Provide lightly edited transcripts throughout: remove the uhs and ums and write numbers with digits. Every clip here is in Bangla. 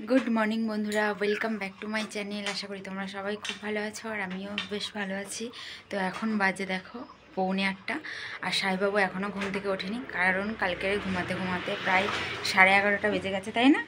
গুড মর্নিং বন্ধুরা, welcome back to my channel. আশা করি তোমরা সবাই খুব ভালো আছো আর আমিও বেশ ভালো আছি। তো এখন বাজে দেখো 8:45 আর সাইবাবু এখনও ঘুম থেকে ওঠেনি, কারণ কালকে ঘুমাতে ঘুমাতে প্রায় 11:30 বেজে গেছে, তাই না?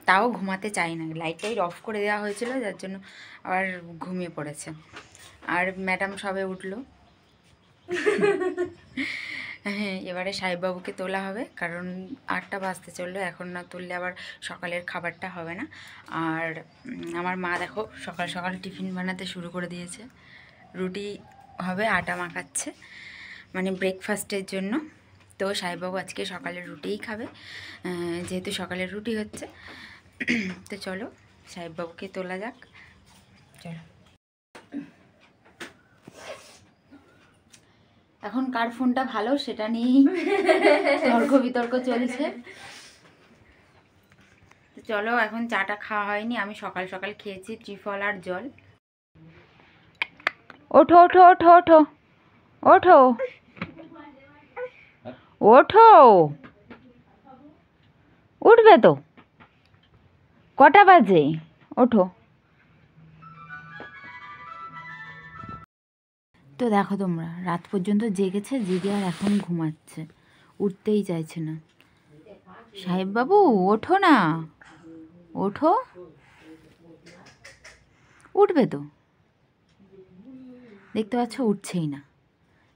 তাও ঘুমাতে চাই না, লাইট অফ করে দেওয়া হয়েছিল, যার জন্য আবার ঘুমিয়ে পড়েছে। আর ম্যাডাম সবে উঠলো। হ্যাঁ, এবারে সাহেববাবুকে তোলা হবে, কারণ 8টা বাজতে চললো, এখন না তুললে আবার সকালের খাবারটা হবে না। আর আমার মা দেখো সকাল সকাল টিফিন বানাতে শুরু করে দিয়েছে। রুটি হবে, আটা মাখাচ্ছে, মানে ব্রেকফাস্টের জন্য। তো সাহেববাবু আজকে সকালের রুটিই খাবে, যেহেতু সকালের রুটি হচ্ছে। তো চলো সাহেববাবুকে তোলা যাক, চলো। এখন কার ফোনটা ভালো সেটা নিয়েই তর্ক বিতর্ক চলছে। চলো, এখন চাটা খাওয়া হয়নি, আমি সকাল সকাল খেয়েছি ত্রিফল আর জল। ওঠো ওঠো ওঠো ওঠো ওঠো ওঠো, উঠবে তো, কটা বাজে? ওঠো। তো দেখো তোমরা, রাত পর্যন্ত জেগেছে, জেগে আর এখন ঘুমাচ্ছে, উঠতেই চাইছে না। সাহেববাবু ওঠো না, ওঠো, উঠবে তো, দেখতে পাচ্ছ উঠছেই না।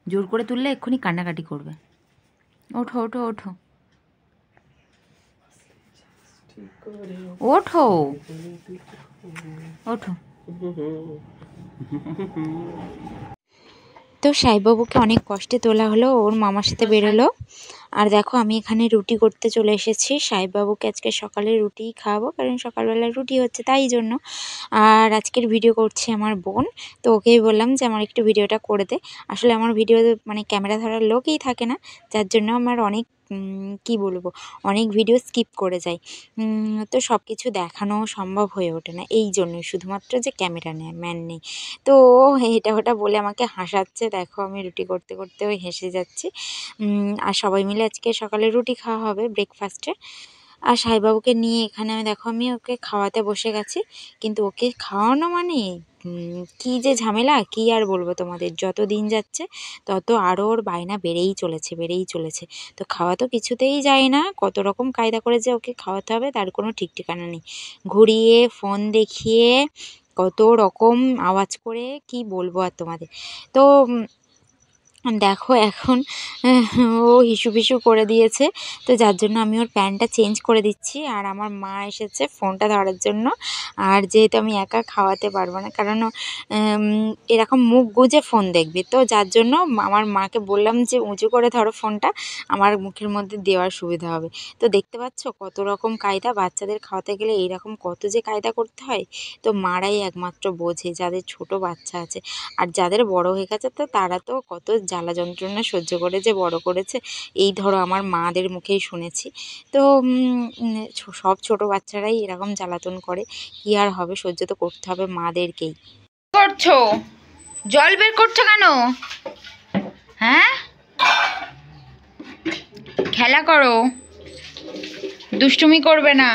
জোর করে তুললে এক্ষুনি কান্নাকাটি করবে। ওঠো ওঠো ওঠো ওঠো ওঠো। তো সাহেববাবুকে অনেক কষ্টে তোলা হলো, ওর মামার সাথে বেরোলো। আর দেখো আমি এখানে রুটি করতে চলে এসেছি। সাহেববাবুকে আজকে সকালে রুটিই খাওয়াবো, কারণ সকালবেলায় রুটি হচ্ছে তাই জন্য। আর আজকের ভিডিও করছে আমার বোন, তো ওকেই বললাম যে আমার একটু ভিডিওটা করে দে। আসলে আমার ভিডিও মানে ক্যামেরা ধরার লোকই থাকে না, যার জন্য আমার অনেক কি বলবো, অনেক ভিডিও স্কিপ করে যাই। তো সব কিছু দেখানো সম্ভব হয়ে ওঠে না, এই জন্যই, শুধুমাত্র যে ক্যামেরা ম্যান নেই। তো ও এটা ওটা বলে আমাকে হাসাচ্ছে, দেখো আমি রুটি করতে করতে ওই হেসে যাচ্ছি। আর সবাই মিলে আজকে সকালে রুটি খাওয়া হবে ব্রেকফাস্টে। আর সাইবাবুকে নিয়ে এখানে দেখো আমি ওকে খাওয়াতে বসে গেছি, কিন্তু ওকে খাওয়ানো মানে কি যে ঝামেলা, কি আর বলবো তোমাদের। যত দিন যাচ্ছে তত আরও ওর বায়না বেড়েই চলেছে বেড়েই চলেছে। তো খাওয়া তো কিছুতেই যায় না, কত রকম কায়দা করে যে ওকে খাওয়াতে হবে তার কোনো ঠিক ঠিকানা নেই। ঘুরিয়ে, ফোন দেখিয়ে, কত রকম আওয়াজ করে, কি বলবো আর তোমাদের। তো দেখো এখন ও হিসু পিসু করে দিয়েছে, তো যার জন্য আমি ওর প্যান্টটা চেঞ্জ করে দিচ্ছি। আর আমার মা এসেছে ফোনটা ধরার জন্য। আর যেহেতু আমি একা খাওয়াতে পারবো না, কারণ এরকম মুখ গুজে ফোন দেখবে, তো যার জন্য আমার মাকে বললাম যে উঁচু করে ধরো ফোনটা, আমার মুখের মধ্যে দেওয়ার সুবিধা হবে। তো দেখতে পাচ্ছ কত রকম কায়দা, বাচ্চাদের খাওয়াতে গেলে এইরকম কত যে কায়দা করতে হয়। তো মারাই একমাত্র বোঝে, যাদের ছোট বাচ্চা আছে। আর যাদের বড় হয়ে গেছে তো তারা তো কত জ্বালা যন্ত্রণা সহ্য করে যে বড় করেছে, এই ধরো আমার মাদের মুখেই শুনেছি। তো সব ছোট বাচ্চারাই এরকম জ্বালাতন করে, কি আর হবে, সহ্য তো করতে হবে মাদেরকেই। করছো, জল বের করছো কেন? হ্যাঁ, খেলা করো, দুষ্টুমি করবে না।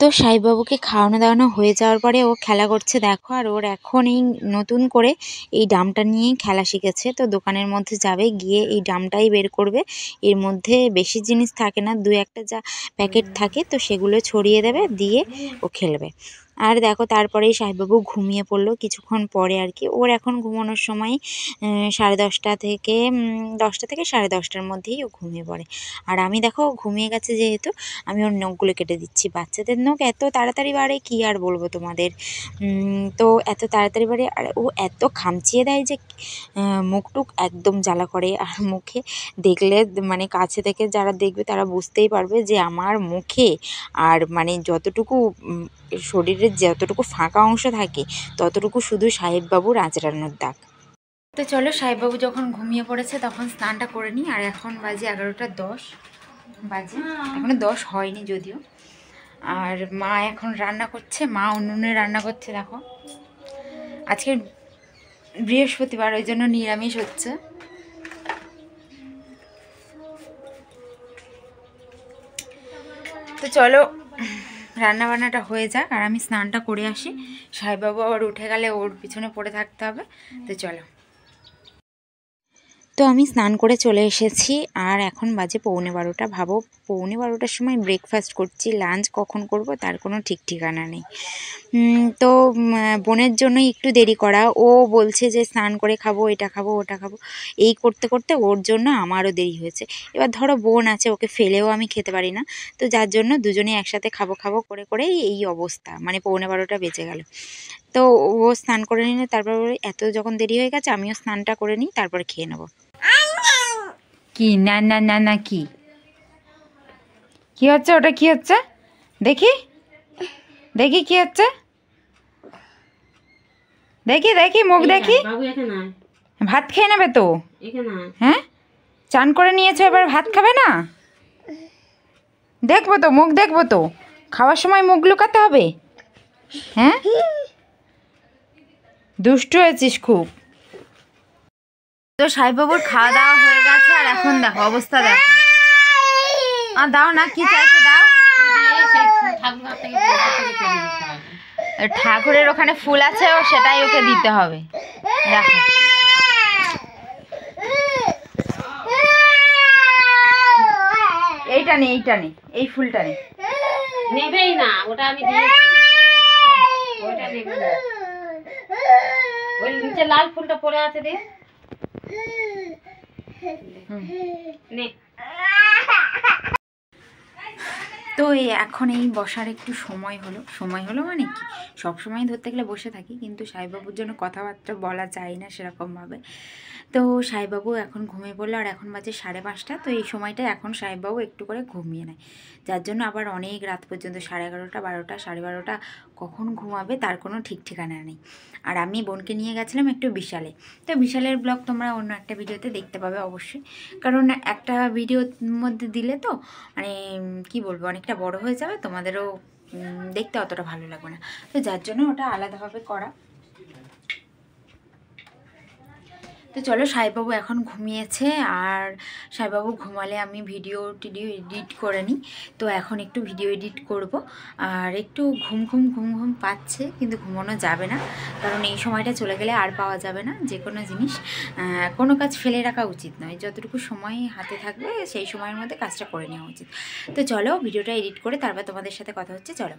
তো সাহেববাবুকে খাওয়ানো দাওয়ানো হয়ে যাওয়ার পরে ও খেলা করছে দেখো। আর ওর এখন এই নতুন করে এই ড্রামটা নিয়েই খেলা শিখেছে। তো দোকানের মধ্যে যাবে, গিয়ে এই ড্রামটাই বের করবে। এর মধ্যে বেশি জিনিস থাকে না, দু একটা যা প্যাকেট থাকে তো সেগুলো ছড়িয়ে দেবে, দিয়ে ও খেলবে। আর দেখো তারপরেই সাহেববাবু ঘুমিয়ে পড়লো কিছুক্ষণ পরে আর কি। ওর এখন ঘুমানোর সময় 10:30 থেকে 10টা থেকে 10:30টার মধ্যেই ও ঘুমিয়ে পড়ে। আর আমি দেখো ঘুমিয়ে গেছে যেহেতু, আমি ওর নখগুলো কেটে দিচ্ছি। বাচ্চাদের নখ এত তাড়াতাড়ি বাড়ে, কি আর বলবো তোমাদের। তো এত তাড়াতাড়ি বাড়ে, আর ও এত খামচিয়ে দেয় যে মুখটুক একদম জ্বালা করে। আর মুখে দেখলে মানে কাছে থেকে যারা দেখবে তারা বুঝতেই পারবে যে আমার মুখে আর মানে যতটুকু শরীরের যতটুকু ফাঁকা অংশ থাকে ততটুকু শুধু সাহেববাবুর আঁচড়ানোর দাগ। তো চলো, সাহেববাবু যখন ঘুমিয়ে পড়েছে তখন স্নানটা করে নিই। আর এখন বাজে 11:10 বাজে, এখনো 10 হয়নি যদিও। আর মা এখন রান্না করছে, মা উনুনে রান্না করছে দেখো। আজকে বৃহস্পতিবার, ওই জন্য নিরামিষ হচ্ছে। চলো রান্নাবান্নাটা হয়ে যাক আর আমি স্নানটা করে আসি। সাহেববাবু আবার উঠে গেলে ওর পিছনে পড়ে থাকতে হবে। তো চলো। তো আমি স্নান করে চলে এসেছি আর এখন বাজে 11:15। ভাবো 11:15টার সময় ব্রেকফাস্ট করছি, লাঞ্চ কখন করব তার কোনো ঠিক ঠিকানা নেই। তো বোনের জন্যই একটু দেরি করা। ও বলছে যে স্নান করে খাবো, এটা খাবো, ওটা খাবো, এই করতে করতে ওর জন্য আমারও দেরি হয়েছে। এবার ধরো বোন আছে, ওকে ফেলেও আমি খেতে পারি না, তো যার জন্য দুজনেই একসাথে খাবো খাবো করে করেই এই অবস্থা, মানে 11:15টা বেজে গেল। তো ও স্নান করে নিলে তারপর এত যখন দেরি হয়ে গেছে আমিও স্নানটা করে নিই, তারপর খেয়ে নেবো। কি না না না না কি কি হচ্ছে ওটা? কি হচ্ছে দেখি দেখি, কি হচ্ছে দেখি দেখি, মুখ দেখি। ভাত খেয়ে নেবে তো? হ্যাঁ, চান করে নিয়েছো, এবার ভাত খাবে না? দেখবো তো, মুখ দেখবো তো, খাওয়ার সময় মুখ লুকাতে হবে? হ্যাঁ, দুষ্টু হয়েছিস খুব। তো সাহেববাবুর খাওয়া দাওয়া হয়ে গেছে আর এখন দেখো অবস্থা, দেখো। আর দাও না, কি চাইছে দাও। ঠাকুরের ওখানে ফুল আছে, ও সেটাই ওকে দিতে হবে। দেখো এইটা নে, এইটা নে, এই ফুলটা নে। নেবেই না, ওটা আমি দিয়েছি, ওটা নেবে না। ওই নিচে লাল ফুলটা পড়ে আছে, দে নে। তো এখন এই বসার একটু সময় হলো মানে কি, সব সময় ধরতে গেলে বসে থাকি, কিন্তু সাহেববাবুর জন্য কথাবার্তা বলা যায় না সেরকমভাবে। তো সাহেববাবু এখন ঘুমিয়ে পড়লো আর এখন বাজে 5:30। তো এই সময়টা এখন সাহেববাবু একটু করে ঘুমিয়ে নেয়, যার জন্য আবার অনেক রাত পর্যন্ত 11:30, 12টা, 12:30 কখন ঘুমাবে তার কোনো ঠিক ঠিকানা নেই। আর আমি বোনকে নিয়ে গেছিলাম একটু বিশালে। তো বিশালের ব্লগ তোমরা অন্য একটা ভিডিওতে দেখতে পাবে অবশ্যই, কারণ একটা ভিডিওর মধ্যে দিলে তো মানে কি বলবো, অনেকটা বড় হয়ে যাবে, তোমাদেরও দেখতে অতটা ভালো লাগবে না, তো যার জন্য ওটা আলাদাভাবে করা। তো চলো, সাহেববাবু এখন ঘুমিয়েছে আর সাহেববাবু ঘুমালে আমি ভিডিও এডিট করে নিই। তো এখন একটু ভিডিও এডিট করব আর একটু ঘুম পাচ্ছে, কিন্তু ঘুমানো যাবে না, কারণ এই সময়টা চলে গেলে আর পাওয়া যাবে না। যে কোনো জিনিস, কোনো কাজ ফেলে রাখা উচিত নয়, যতটুকু সময় হাতে থাকবে সেই সময়ের মধ্যে কাজটা করে নেওয়া উচিত। তো চলো ভিডিওটা এডিট করে তারপর তোমাদের সাথে কথা হচ্ছে, চলো।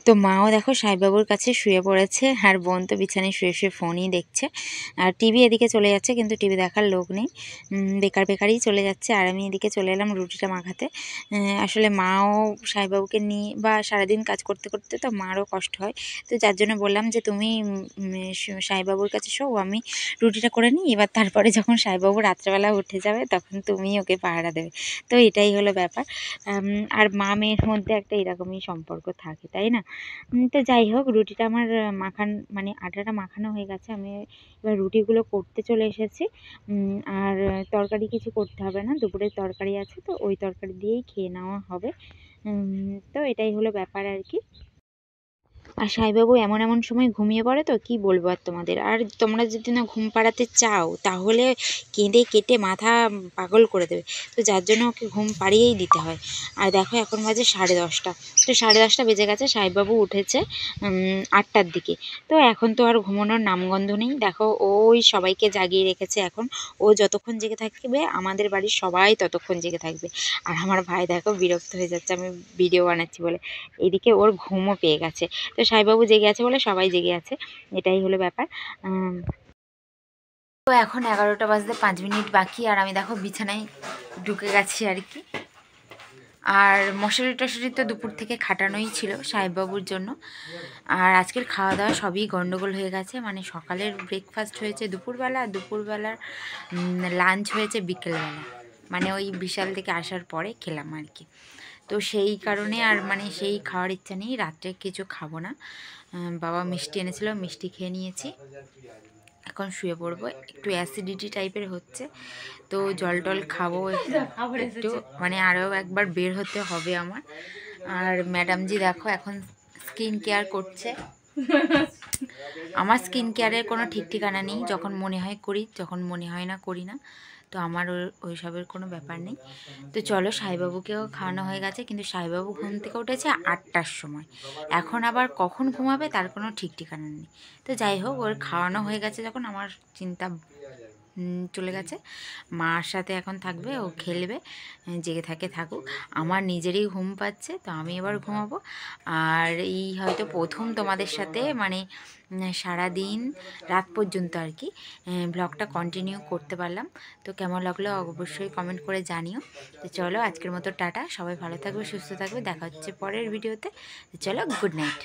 তো মাও দেখো সাহেববাবুর কাছে শুয়ে পড়েছে আর বোন তো বিছানায় শুয়ে শুয়ে ফোনই দেখছে, আর টিভি এদিকে চলে যাচ্ছে, কিন্তু টিভি দেখার লোক নেই, বেকারই চলে যাচ্ছে। আর আমি এদিকে চলে এলাম রুটিটা মাখাতে। আসলে মাও সাহেববাবুকে নিয়ে বা সারাদিন কাজ করতে করতে তো মারও কষ্ট হয়, তো যার জন্য বললাম যে তুমি সাহেববাবুর কাছে শো, আমি রুটিটা করে নিই, এবার তারপরে যখন সাহেববাবু রাত্রেবেলা উঠে যাবে তখন তুমি ওকে পাহারা দেবে। তো এটাই হলো ব্যাপার। আর মা মেয়ের মধ্যে একটা এরকমই সম্পর্ক থাকে, তাই না? তো যাই হোক, রুটিটা আমার মানে আটাটা মাখানো হয়ে গেছে, আমি এবার রুটিগুলো করতে চলে এসেছি। আর তরকারি কিছু করতে হবে না, দুপুরের তরকারি আছে, তো ওই তরকারি দিয়েই খেয়ে নেওয়া হবে। তো এটাই হলো ব্যাপার আর কি। আর সাহেববাবু এমন এমন সময় ঘুমিয়ে পড়ে, তো কি বলবো আর তোমাদের। আর তোমরা যদি না ঘুম পাড়াতে চাও তাহলে কেঁদে কেটে মাথা পাগল করে দেবে, তো যার জন্য ওকে ঘুম পাড়িয়েই দিতে হয়। আর দেখো এখন বাজে 10:30, তো 10:30 বেজে গেছে, সাহেববাবু উঠেছে 8টার দিকে। তো এখন তো আর ঘুমানোর নামগন্ধ নেই, দেখো ওই সবাইকে জাগিয়ে রেখেছে। এখন ও যতক্ষণ জেগে থাকবে আমাদের বাড়ির সবাই ততক্ষণ জেগে থাকবে। আর আমার ভাই দেখো বিরক্ত হয়ে যাচ্ছে আমি ভিডিও বানাচ্ছি বলে, এদিকে ওর ঘুমও পেয়ে গেছে। তো সাহেববাবু জেগে আছে বলে সবাই জেগে আছে, এটাই হলো ব্যাপার। তো এখন 11টা বাজতে 5 মিনিট বাকি, আর আমি দেখো বিছানায় ঢুকে গেছি আর কি। আর মশারি টশারি তো দুপুর থেকে খাটানোই ছিল সাহেববাবুর জন্য। আর আজকের খাওয়া দাওয়া সবই গন্ডগোল হয়ে গেছে, মানে সকালের ব্রেকফাস্ট হয়েছে দুপুরবেলা, দুপুরবেলার লাঞ্চ হয়েছে বিকেলবেলা, মানে ওই বিশাল থেকে আসার পরে খেলাম আর কি। তো সেই কারণে আর মানে সেই খাওয়ার ইচ্ছা নেই, রাত্রে কিছু খাবো না। বাবা মিষ্টি এনেছিল, মিষ্টি খেয়ে নিয়েছি, এখন শুয়ে পড়বো। একটু অ্যাসিডিটি টাইপের হচ্ছে, তো জল টল খাবো একটু, মানে আরও একবার বের হতে হবে আমার। আর ম্যাডামজি দেখো এখন স্কিন কেয়ার করছে। আমার স্কিন কেয়ারের কোনো ঠিক ঠিকানা নেই, যখন মনে হয় করি, যখন মনে হয় না করি না। তো আমার ওইসবের কোনো ব্যাপার নেই। তো চলো, সাইবাবুকেও খাওয়ানো হয়ে গেছে, কিন্তু সাইবাবু ঘুম থেকে উঠেছে 8টার সময়। এখন আবার কখন ঘুমাবে তার কোনো ঠিক ঠিকানা নেই। তো যাই হোক, ওর খাওয়ানো হয়ে গেছে যখন, আমার চিন্তা চলে গেছে। মার সাথে এখন থাকবে, ও খেলবে, জেগে থাকুক। আমার নিজেরই ঘুম পাচ্ছে, তো আমি এবার ঘুমাবো। আর এই হয়তো প্রথম তোমাদের সাথে মানে সারাদিন রাত পর্যন্ত আর কি ব্লগটা কন্টিনিউ করতে পারলাম। তো কেমন লাগলো অবশ্যই কমেন্ট করে জানিও। তো চলো, আজকের মতো টাটা, সবাই ভালো থাকবে, সুস্থ থাকবে, দেখা হচ্ছে পরের ভিডিওতে। তো চলো, গুড নাইট।